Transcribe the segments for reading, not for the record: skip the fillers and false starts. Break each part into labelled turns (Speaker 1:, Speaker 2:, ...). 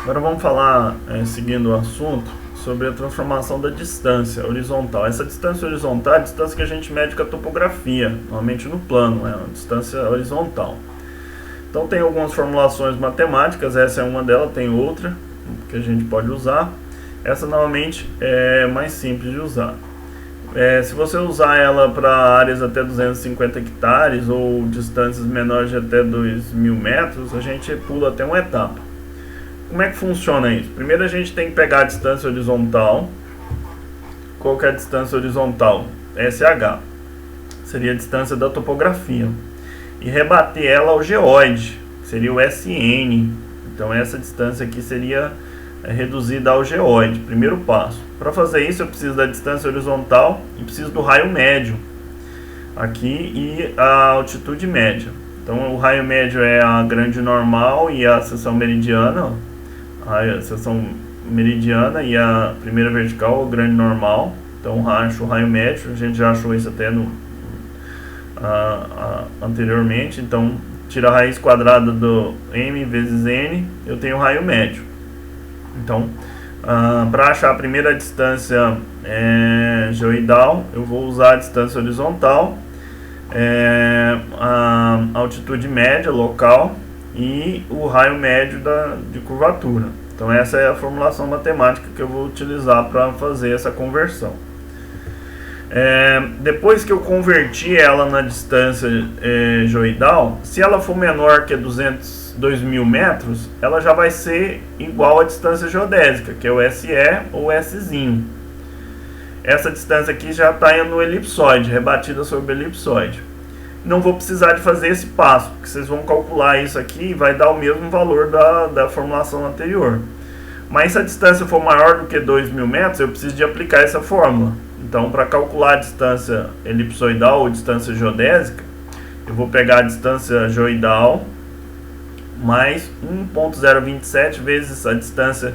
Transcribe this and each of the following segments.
Speaker 1: Agora vamos falar, seguindo o assunto, sobre a transformação da distância horizontal. Essa distância horizontal é a distância que a gente mede com a topografia, normalmente no plano, é uma distância horizontal. Então tem algumas formulações matemáticas, essa é uma delas, tem outra que a gente pode usar. Essa normalmente é mais simples de usar. Se você usar ela para áreas até 250 hectares ou distâncias menores de até 2.000 metros, a gente pula até uma etapa. Como é que funciona isso? Primeiro a gente tem que pegar a distância horizontal. Qual que é a distância horizontal? SH. Seria a distância da topografia. E rebater ela ao geóide, que seria o SN. Então essa distância aqui seria reduzida ao geóide. Primeiro passo. Para fazer isso eu preciso da distância horizontal e preciso do raio médio. Aqui e a altitude média. Então o raio médio é a grande normal e a seção meridiana. A seção meridiana e a primeira vertical, o grande normal. Então acho o raio médio, a gente já achou isso até anteriormente. Então tira a raiz quadrada do m vezes n, eu tenho o raio médio. Então para achar a primeira distância geoidal, eu vou usar a distância horizontal, a altitude média local e o raio médio de curvatura. Então essa é a formulação matemática que eu vou utilizar para fazer essa conversão. Depois que eu converti ela na distância geoidal, se ela for menor que 2.000 metros, ela já vai ser igual à distância geodésica, que é o SE ou Szinho. Essa distância aqui já está no elipsoide, rebatida sobre o elipsoide. Não vou precisar de fazer esse passo, porque vocês vão calcular isso aqui e vai dar o mesmo valor da formulação anterior. Mas se a distância for maior do que 2.000 metros, eu preciso de aplicar essa fórmula. Então, para calcular a distância elipsoidal ou distância geodésica, eu vou pegar a distância geoidal mais 1.027 vezes a distância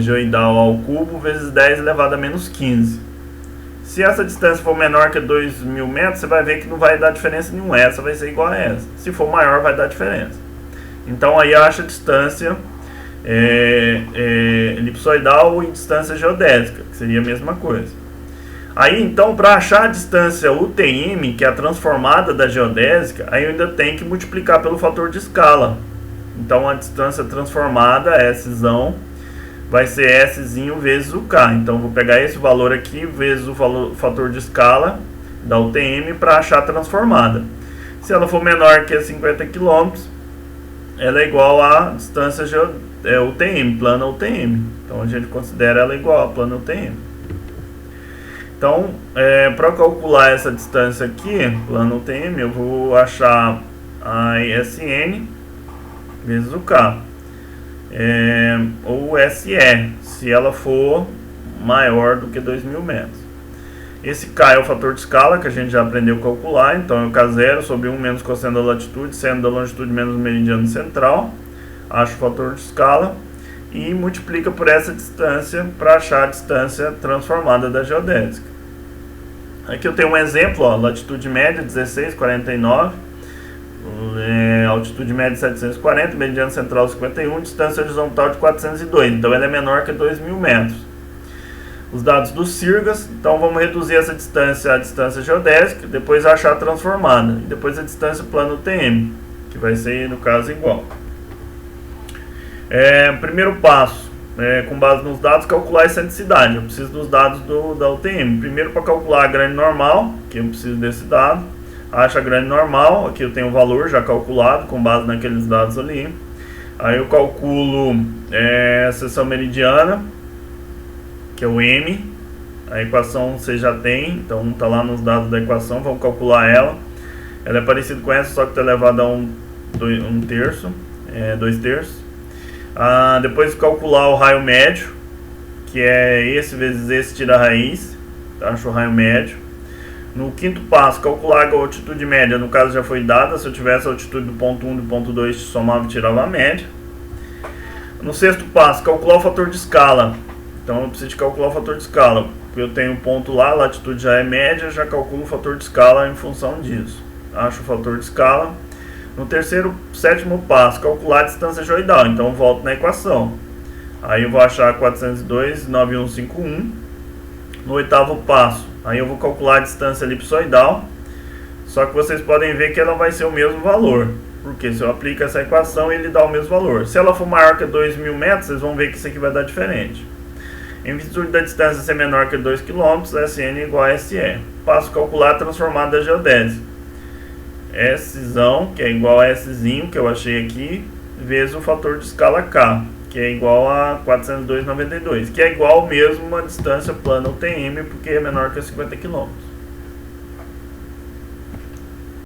Speaker 1: geoidal ao cubo vezes 10 elevado a menos 15. Se essa distância for menor que 2.000 metros, você vai ver que não vai dar diferença nenhuma. Essa vai ser igual a essa. Se for maior, vai dar diferença. Então aí acha a distância elipsoidal e distância geodésica, que seria a mesma coisa. Aí então, para achar a distância UTM, que é a transformada da geodésica, aí eu ainda tenho que multiplicar pelo fator de escala. Então a distância transformada, Szão, vai ser Szinho vezes o K. Então vou pegar esse valor aqui vezes o fator de escala da UTM para achar a transformada. Se ela for menor que 50 km, ela é igual à distância UTM, plana UTM. Então a gente considera ela igual à plana UTM. Então, para calcular essa distância aqui, plana UTM, eu vou achar a SN vezes o K. Ou SE, se ela for maior do que 2.000 metros. Esse K é o fator de escala que a gente já aprendeu a calcular. Então é o K0 sobre 1 menos cosseno da latitude, seno da longitude menos o meridiano central. Acho o fator de escala e multiplica por essa distância para achar a distância transformada da geodésica. Aqui eu tenho um exemplo, latitude média 16,49, altitude média 740, meridiano central 51, distância horizontal de 402, então ela é menor que 2.000 metros. Os dados dos sirgas, então vamos reduzir essa distância à distância geodésica, depois achar a transformada, e depois a distância plano UTM, que vai ser no caso igual. Primeiro passo, com base nos dados, calcular essa densidade. Eu preciso dos dados da UTM. Primeiro, para calcular a grande normal, que eu preciso desse dado, acho a grande normal, aqui eu tenho o valor já calculado com base naqueles dados ali. Aí eu calculo a seção meridiana, que é o M, a equação você já tem, então está lá nos dados da equação, vamos calcular ela. Ela é parecida com essa, só que está elevada a 2 terços. Depois calcular o raio médio, que é esse vezes esse tira a raiz, acho o raio médio. No quinto passo, calcular a altitude média, no caso já foi dada, se eu tivesse a altitude do ponto 1 e do ponto 2, somava e tirava a média. No sexto passo, calcular o fator de escala. Então eu preciso de calcular o fator de escala, porque eu tenho um ponto lá, a latitude já é média, já calculo o fator de escala em função disso. Acho o fator de escala. No sétimo passo, calcular a distância geoidal. Então, volto na equação. Aí eu vou achar 402,9151. No oitavo passo, aí eu vou calcular a distância elipsoidal. Só que vocês podem ver que ela vai ser o mesmo valor. Porque se eu aplico essa equação, ele dá o mesmo valor. Se ela for maior que 2.000 metros, vocês vão ver que isso aqui vai dar diferente. Em virtude da distância ser menor que 2 km, SN igual a SE. Passo a calcular a transformada da geodésia. Szão, que é igual a Szinho, que eu achei aqui, vezes o fator de escala K, que é igual a 402,92, que é igual mesmo a distância plana UTM, porque é menor que 50 km.